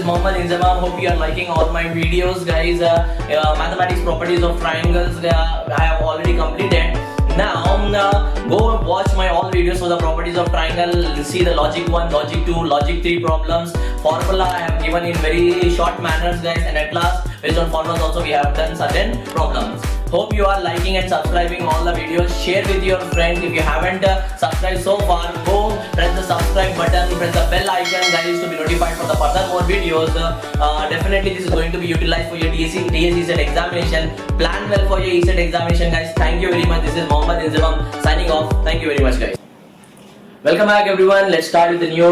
Mohammed Inzamam. Hope you are liking all my videos, guys. Mathematics properties of triangles I have already completed. Now go watch my all videos for the properties of triangle. See the logic 1, logic 2, logic 3 problems. Formula I have given in very short manners, guys, and at last based on formulas also we have done certain problems. Hope you are liking and subscribing all the videos. Share with your friends. If you haven't subscribed so far, go press the subscribe button, press the bell icon, guys, to be notified for the further more videos. Definitely this is going to be utilized for your TSE ESET examination. Plan well for your ESET examination, guys. Thank you very much. This is Mohammed Inzamam signing off. Thank you very much, guys. Welcome back, everyone. Let's start with the new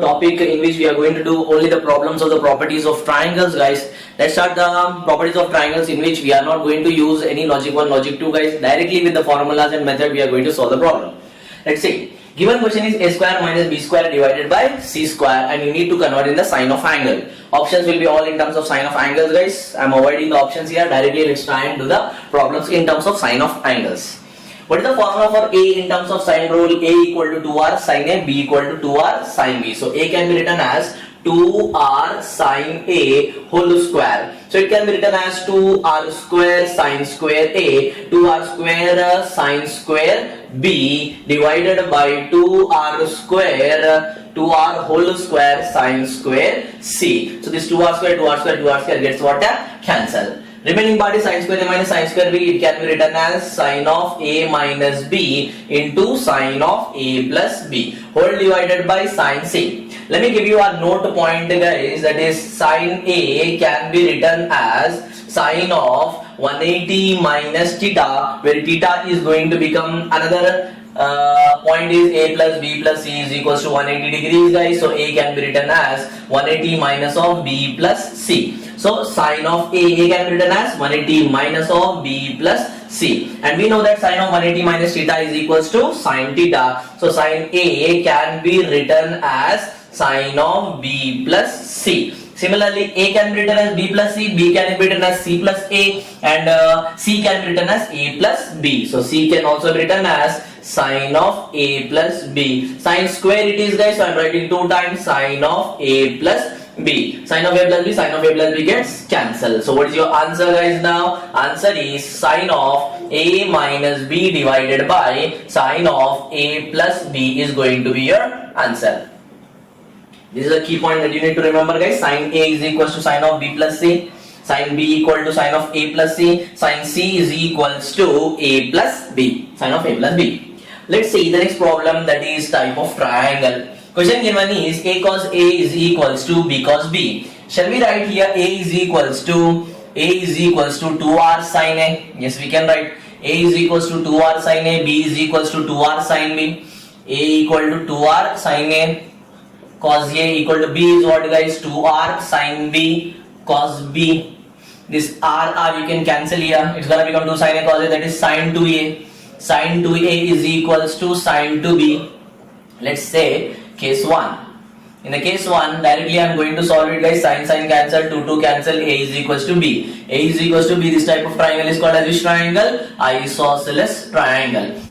topic in which we are going to do only the problems of the properties of triangles, guys. Let's start the properties of triangles in which we are not going to use any logic 1, logic 2, guys. Directly with the formulas and method we are going to solve the problem. Let's see. Given question is a square minus b square divided by c square, and you need to convert in the sign of angle. Options will be all in terms of sign of angles, guys. I'm avoiding the options here. Directly let's try and do the problems in terms of sign of angles. What is the formula for A in terms of sine rule? A equal to 2r sin A, B equal to 2r sin B. So A can be written as 2r sin A whole square. So it can be written as 2r square sin square A, 2r square sin square B divided by 2r square 2r whole square sin square C. So this 2r square, 2r square, 2r square gets what? Cancel. Remaining part is sin square A minus sin square B. It can be written as sin of A minus B into sin of A plus B whole divided by sin C. Let me give you a note point, guys, that is sin A can be written as sin of 180 minus theta, where theta is going to become another point is A plus B plus C is equals to 180 degrees, guys. So A can be written as 180 minus of B plus C. So sin of A can be written as 180 minus of B plus C, and we know that sin of 180 minus theta is equals to sin theta. So sin A can be written as sin of B plus C. Similarly, A can be written as B plus C, B can be written as C plus A, and C can be written as A plus B. So C can also be written as sin of A plus B. Sin square it is, guys, so I am writing 2 times sin of A plus B. Sin of A plus B, sin of A plus B gets cancelled. So what is your answer, guys, now? Answer is sin of A minus B divided by sin of A plus B is going to be your answer. This is a key point that you need to remember, guys. Sin A is equals to sin of B plus C. Sin B equal to sin of A plus C. Sin C is equals to A plus B. Sin of A plus B. Let's see the next problem, that is type of triangle. Question given is A cos A is equals to B cos B. Shall we write here A is equals to 2r sin A? Yes, we can write A is equals to 2r sin A, B is equals to 2r sin B. A equal to 2r sin A. Cos A equal to B is what, guys? 2r sin B cos B. This r you can cancel here. It's gonna become 2 sin A cos A, that is sin 2A. Sin 2A is equals to sin 2B. Let's say case 1. In the case 1, directly I am going to solve it, guys. Sin cancel, 2 cancel, A is equals to B. A is equals to B. This type of triangle is called as which triangle? Isosceles triangle.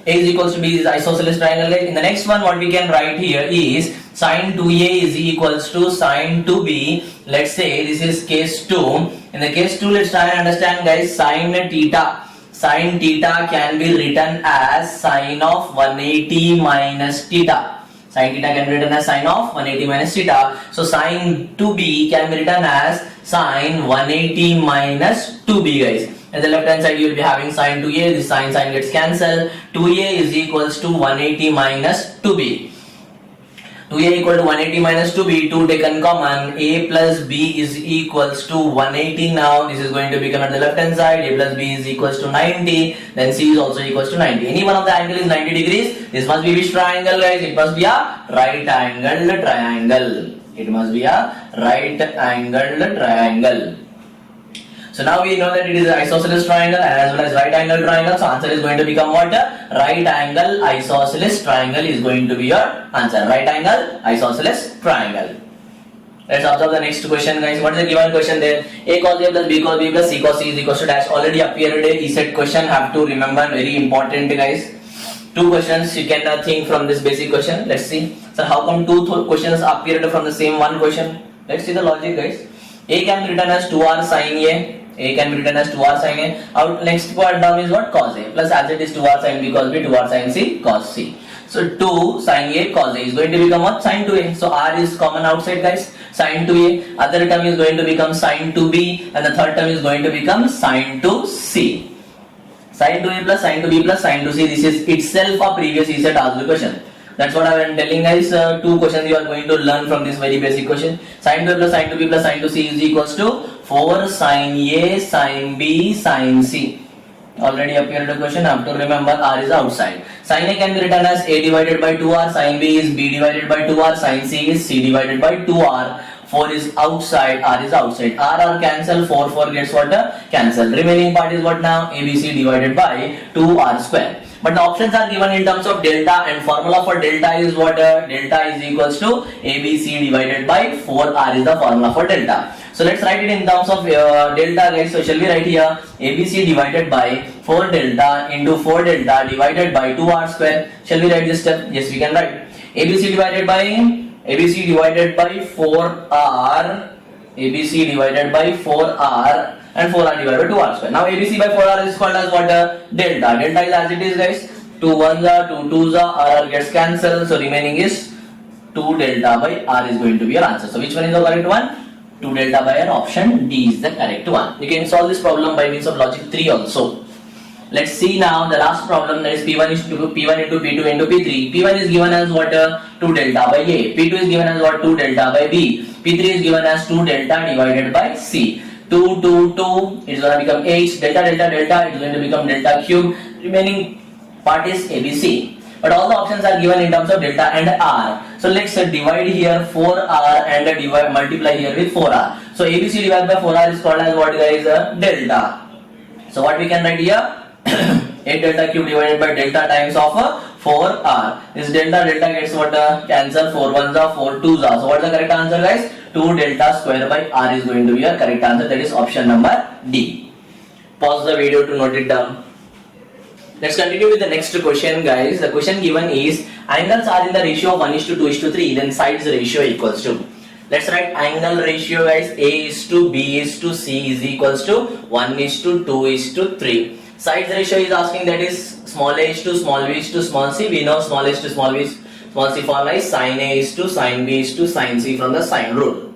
A is equals to B is isosceles triangle. In the next one, what we can write here is sin 2A is equals to sin 2B. Let's say this is case 2. In the case 2, let's try and understand, guys. Sin theta. Sin theta can be written as sin of 180 minus theta. Sin theta can be written as sin of 180 minus theta. So sin 2B can be written as sin 180 minus 2B, guys. At the left hand side you will be having sin 2A, this sin gets cancelled. 2A is equals to 180 minus 2B. 2A equal to 180 minus 2B, 2 taken common, A plus B is equals to 180 now. This is going to become at the left hand side, A plus B is equals to 90, then C is also equals to 90. Any one of the angle is 90 degrees. This must be which triangle, guys? It must be a right angled triangle. It must be a right angled triangle. So now we know that it is an isosceles triangle as well as right angle triangle. So answer is going to become what? Right angle isosceles triangle is going to be your answer. Right angle isosceles triangle. Let's observe the next question, guys. What is the given question there? A cos A plus B cos B plus C cos C is equals to dash. Already appeared a ESET question. Have to remember, very important, guys. 2 questions you can think from this basic question. Let's see. So how come 2 questions appeared from the same one question? Let's see the logic, guys. A can be written as 2r sin A. A can be written as 2r sin A. Our next part term is what? Cos A. Plus as it is 2r sin B cos B, 2r sin C cos C. So 2 sin A cos A is going to become what? Sin 2A. So r is common outside, guys. Sin 2A. Other term is going to become sin 2B, and the third term is going to become sin 2C. Sin 2A plus sin 2B plus sin 2C. This is itself a previous ESET asked question. That's what I am telling, guys. Two questions you are going to learn from this very basic question. Sin 2A plus sin 2B plus sin 2C is equals to 4 sin A sin B sin C. Already appeared a question. I have to remember r is outside. Sin A can be written as A divided by 2r. Sin B is B divided by 2r. Sin C is C divided by 2r. 4 is outside, r is outside. R cancel, 4 gets what? Cancel. Remaining part is what now? ABC divided by 2r square. But the options are given in terms of delta, and formula for delta is what? Delta is equals to ABC divided by 4r is the formula for delta. So let's write it in terms of delta, guys. So shall we write here ABC divided by 4 delta into 4 delta divided by 2r square. Shall we write this step? Yes, we can write. ABC divided by 4r, ABC divided by 4r, and 4r divided by 2r square. Now ABC by 4r is called as what? Delta. Delta is as it is, guys. 2 1s are, 2 2s are, r gets cancelled. So remaining is 2 delta by r is going to be your answer. So which one is the correct one? 2 delta by r. Option D is the correct one. You can solve this problem by means of logic 3 also. Let's see now the last problem, that is P1 is to P1 into P2 into P3. P1 is given as what? 2 delta by A. P2 is given as what? 2 delta by B. P3 is given as 2 delta divided by C. 2 2 2 it is going to become H. Delta delta delta it is going to become delta cube. Remaining part is ABC. But all the options are given in terms of delta and r. So let's divide here 4r and multiply here with 4r. So ABC divided by 4r is called as what, guys? Delta. So what we can write here? 8 delta cube divided by delta times of 4r. This delta gets what? Cancel. 4 1s are, 4 2s are. So what is the correct answer, guys? 2 delta square by r is going to be your correct answer. That is option number D. Pause the video to note it down. Let's continue with the next question, guys. The question given is angles are in the ratio of 1:2:3, then sides ratio equals to. Let's write angle ratio, guys. A is to B is to C is equals to 1:2:3. Sides ratio is asking, that is small a is to small b is to small c. We know small a is to small b small c formula is sin a is to sin b is to sin c from the sine rule.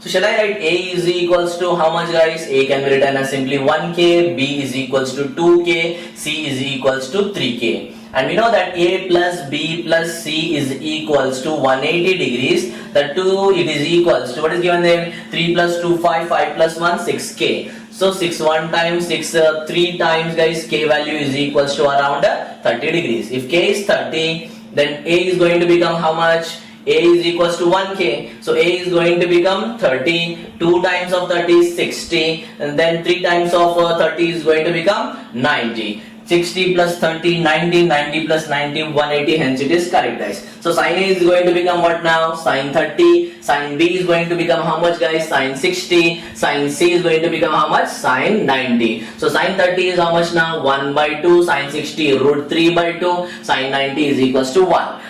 So shall I write A is equals to how much, guys? A can be written as simply 1k, B is equals to 2k, C is equals to 3k. And we know that A plus B plus C is equals to 180 degrees. The 2 it is equals to, what is given there? 3 plus 2 5, 5 plus 1 6k. So 6 1 times 6 3 times, guys, k value is equals to around 30 degrees. If k is 30, then A is going to become how much? A is equals to 1k. So A is going to become 30. 2 times of 30 is 60. And then 3 times of 30 is going to become 90. 60 plus 30, 90. 90 plus 90, 180. Hence it is correct, guys. So sin A is going to become what now? Sin 30. Sin B is going to become how much, guys? Sin 60. Sin C is going to become how much? Sin 90. So sin 30 is how much now? 1 by 2. Sin 60 root 3 by 2. Sin 90 is equals to 1.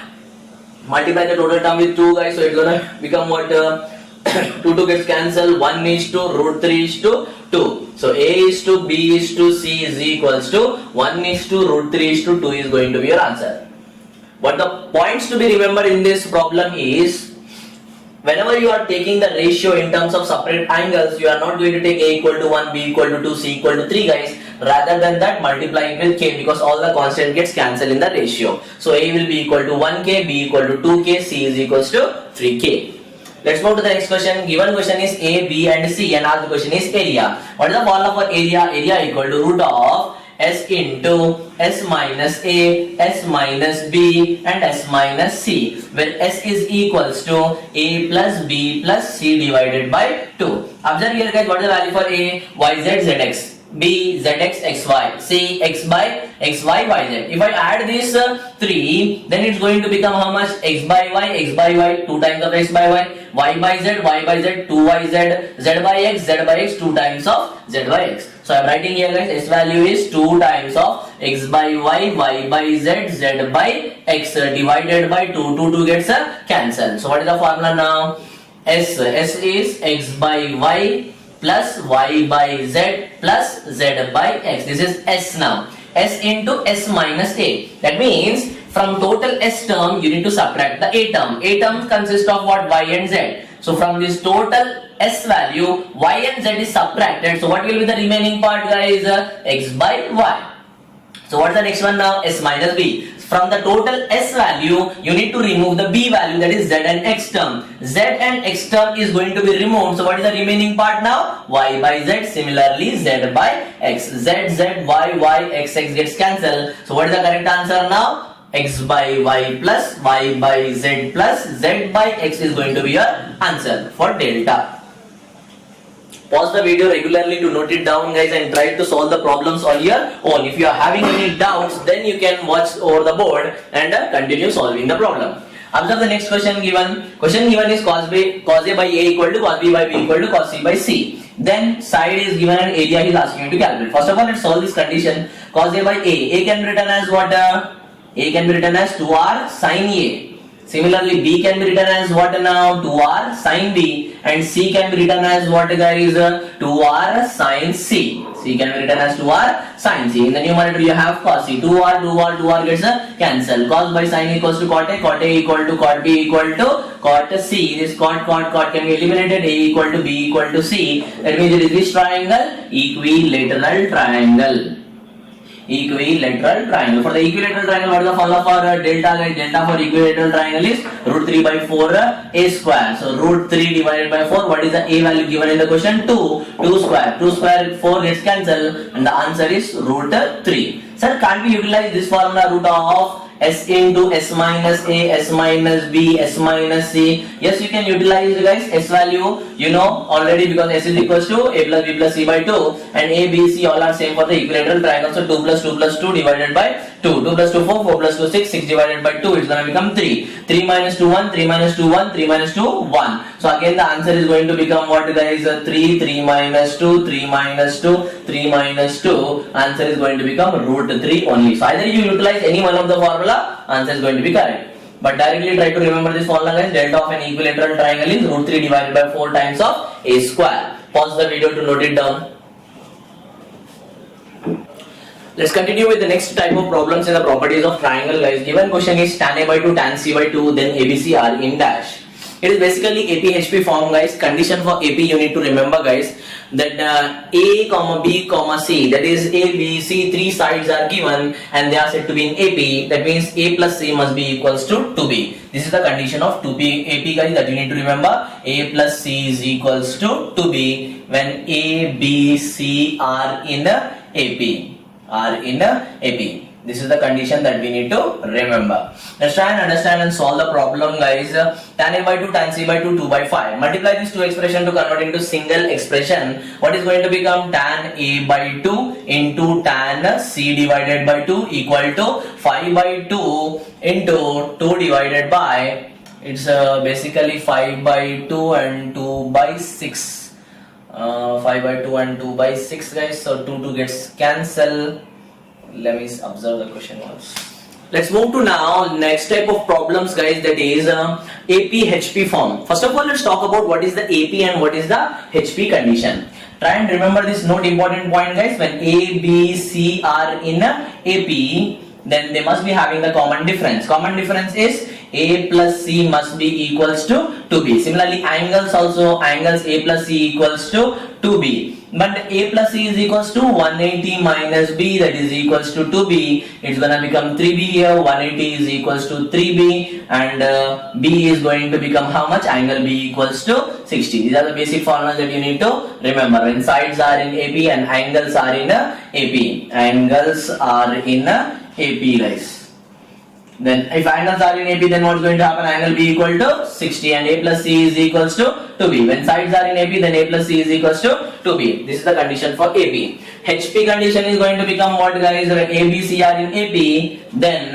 Multiply the total term with 2, guys, so it's gonna become what? 2 gets cancelled. 1 is to root 3 is to 2. So A is to B is to C is equals to 1 is to root 3 is to 2 is going to be your answer. But the points to be remembered in this problem is, whenever you are taking the ratio in terms of separate angles, you are not going to take A equal to 1, B equal to 2, C equal to 3, guys. Rather than that, multiplying with k, because all the constant gets cancelled in the ratio. So A will be equal to 1k, B equal to 2k, C is equals to 3k. Let's move to the next question. Given question is A, B and C, and asked question is area. What is the formula for area? Area equal to root of S into S minus A, S minus B and S minus C, where S is equals to A plus B plus C divided by 2. Observe here, guys, what is the value for A? YZ, ZX. B, ZX, XY, C, X by XY, YZ. If I add these 3, then it's going to become how much? X by Y, 2 times of X by Y by Z, 2YZ, Z by X, 2 times of Z by X. So I'm writing here, guys, S value is 2 times of X by Y by Z, by X divided by 2. 2 gets cancelled. So what is the formula now? S is x by y plus y by z plus z by x. This is S now. S into S minus A. That means from total S term, you need to subtract the A term. A term consists of what? Y and Z. So from this total S value, Y and Z is subtracted. So what will be the remaining part, guys? X by Y. So what is the next one now? S minus B. From the total S value, you need to remove the B value, that is Z and X term. Z and X term is going to be removed. So what is the remaining part now? Y by Z. Similarly, Z by X. Z, Z, Y, Y, X, X gets cancelled. So what is the correct answer now? X by Y plus Y by Z plus Z by X is going to be your answer for delta. Pause the video regularly to note it down, guys, and try to solve the problems on your own. If you are having any doubts, then you can watch over the board and continue solving the problem. Observe the next question given. Question given is cos A by A equal to cos B by B equal to cos C by C. Then side is given and area he is asking you to calculate. First of all, let's solve this condition. Cos A by A. A can be written as what? A can be written as 2R sin A. Similarly, B can be written as what now? 2R sin B, and C can be written as what, guys? 2R sin C. C can be written as 2R sin C. In the numerator you have cos C. 2R gets cancelled. Cos by sin equals to cot A. Cot A equal to cot B equal to cot C. This cot can be eliminated. A equal to B equal to C. That means it is this triangle? Equilateral triangle. Equilateral triangle. For the equilateral triangle, what is the formula for delta? Delta for equilateral triangle is root 3 by 4 a square. So root 3 divided by 4. What is the a value given in the question? 2. 2 square. 2 square 4 gets cancelled, and the answer is root 3. Sir, can't we utilize this formula root of S into S minus A, S minus B, S minus C? Yes, you can utilize, guys. S value, you know already, because S is equals to A plus B plus C by 2, and A, B, C all are same for the equilateral triangle. So 2 plus 2 plus 2 divided by 2. 2 plus 2 4, 4 plus 2 6, 6 divided by 2, it's gonna become 3. 3 minus 2 1, 3 minus 2 1, 3 minus 2 1. So again the answer is going to become what, guys? 3, 3 minus 2, 3 minus 2, 3 minus 2. Answer is going to become root 3 only. So either you utilize any one of the formula, answer is going to be correct. But directly try to remember this formula, guys. Delta of an equilateral triangle is root 3 divided by 4 times of a square. Pause the video to note it down. Let's continue with the next type of problems in the properties of triangle, guys. Given question is tan A by 2, tan C by 2, then ABC are in dash. It is basically AP-HP form, guys. Condition for AP you need to remember, guys, that A, comma B, comma C, that is A, B, C, three sides are given and they are said to be in AP. That means A plus C must be equals to 2B. This is the condition of 2B AP, guys, that you need to remember. A plus C is equals to 2B when A, B, C are in AP. This is the condition that we need to remember. Let's try and understand and solve the problem, guys. Tan A by 2, tan C by 2, 2 by 5. Multiply these two expressions to convert into single expression. What is going to become? Tan A by 2 into tan C divided by 2 equal to 5 by 2 into 2 divided by, it's basically 5 by 2 and 2 by 6. 5 by 2 and 2 by 6, guys. So 2 gets cancelled. Let me observe the question once. Let's move to now next type of problems, guys, that is AP-HP form. First of all, let's talk about what is the AP and what is the HP condition. Try and remember this note important point, guys. When A, B, C are in AP, then they must be having the common difference. Common difference is A plus C must be equals to 2B. Similarly, angles also, angles A plus C equals to 2B. But A plus C is equals to 180 minus B, that is equals to 2B. It's gonna become 3B here. 180 is equals to 3B, and B is going to become how much? Angle B equals to 60. These are the basic formulas that you need to remember. When sides are in AP and angles are in AP. Angles are in AP, guys. Then if angles are in AP, then what's going to happen? Angle B equal to 60 and A plus C is equals to 2B. When sides are in AP, then A plus C is equals to 2B. This is the condition for AP. HP condition is going to become what, guys? When A, B, C are in AP, then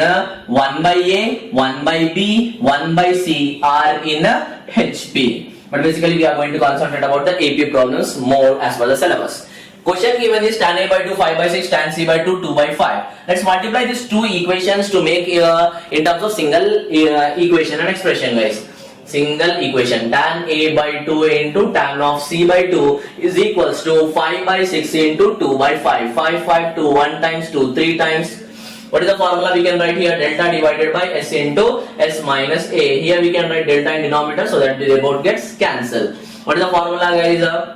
1 by A, 1 by B, 1 by C are in HP. But basically we are going to concentrate about the AP problems more as per the syllabus. Question given is tan A by 2, 5 by 6, tan C by 2, 2 by 5. Let's multiply these two equations to make in terms of single equation and expression, guys. single equation. Tan A by 2 into tan of C by 2 is equals to 5 by 6 into 2 by 5. 5, 5, 2, 1 times 2, 3 times. What is the formula we can write here? Delta divided by S into S minus A. Here we can write delta in denominator so that the both gets cancelled. What is the formula, guys?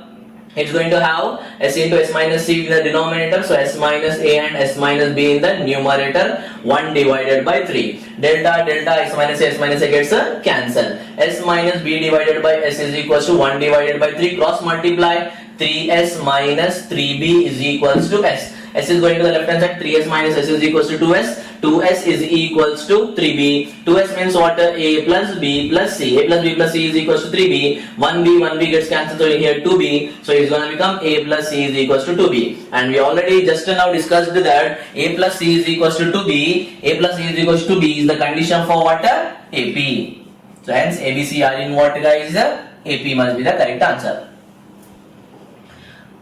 It's going to have S into S minus C in the denominator, so S minus A and S minus B in the numerator, 1 divided by 3. Delta S minus A gets cancelled. S minus B divided by S is equals to 1 divided by 3, cross multiply, 3S minus 3B is equals to S. S is going to the left hand side, 3S minus S is equals to 2S. 2S is equals to 3B. 2S means what? A plus B plus C. A plus B plus C is equals to 3B. 1B gets cancelled, so here 2B. So it's going to become A plus C is equals to 2B. And we already just now discussed that A plus C is equals to 2B. A plus C is equals to 2B is the condition for what? AP. So hence ABC are in what, guys? AP must be the correct answer.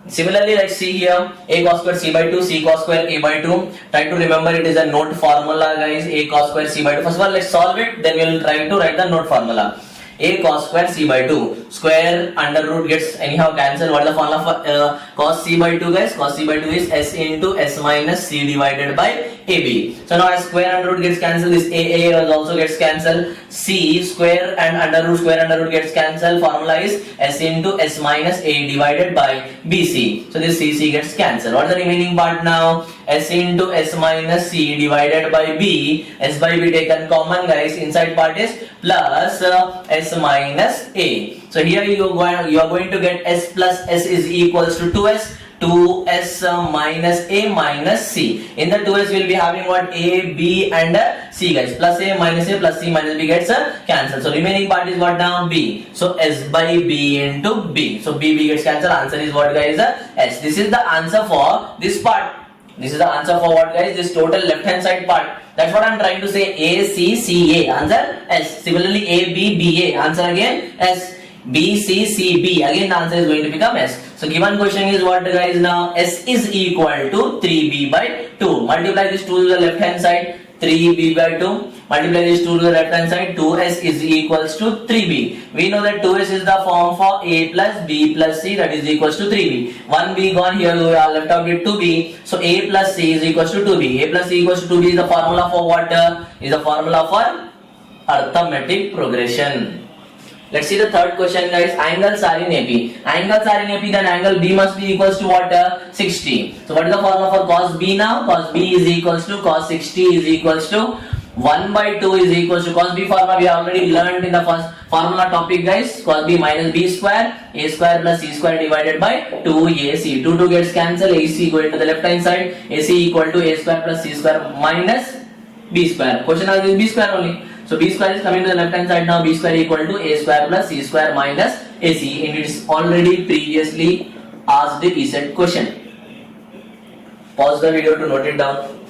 Similarly, let's see here, A cos square C by 2, C cos square A by 2. Try to remember it is a node formula, guys. A cos square C by 2. First of all, let's solve it, then we will try to write the node formula. A cos square C by 2. Square under root gets anyhow cancelled. What is the formula for cos C by 2, guys? Cos C by 2 is S into S minus C divided by AB. So now as square under root gets cancelled, this AA also gets cancelled. C square and under root gets cancelled. Formula is S into S minus A divided by BC. So this CC gets cancelled. What is the remaining part now? S into S minus C divided by B. S by B taken common, guys. Inside part is plus S minus A. So here you are going to get S plus S is equals to 2S. 2S minus A minus C. In the 2S we will be having what? A, B and C, guys. Plus A plus C minus B gets cancelled. So remaining part is what now? B. So S by B into B. So B gets cancelled. Answer is what, guys? S. This is the answer for this part. This is the answer for what, guys? This total left hand side part. That's what I am trying to say. A, C, C, A. Answer S. Similarly, A, B, B, A. Answer again S. B, C, C, B. Again the answer is going to become S. So given question is what, guys? Now S is equal to 3B by 2. Multiply this 2 to the left hand side. 3B by 2. Multiply this 2 to the left hand side. 2S is equals to 3B. We know that 2S is the form for A plus B plus C, that is equals to 3B. 1B gone, here we are left out with 2B. So A plus C is equals to 2B. A plus C equals to 2B is the formula for what? Is the formula for arithmetic progression. Let's see the third question, guys. Angles are in AP. Angles are in AP, then angle B must be equals to what? 60. So what is the formula for cos B now? Cos B is equals to cos 60 is equals to 1 by 2 is equals to cos B formula we already learned in the first formula topic, guys. Cos B minus B square, A square plus C square divided by 2AC. 2 gets cancelled, AC going to the left hand side. AC equal to A square plus C square minus B square. Question is B square only. So B square is coming to the left hand side now. B square equal to A square plus C square minus AC. And it is already previously asked the ESET question. Pause the video to note it down.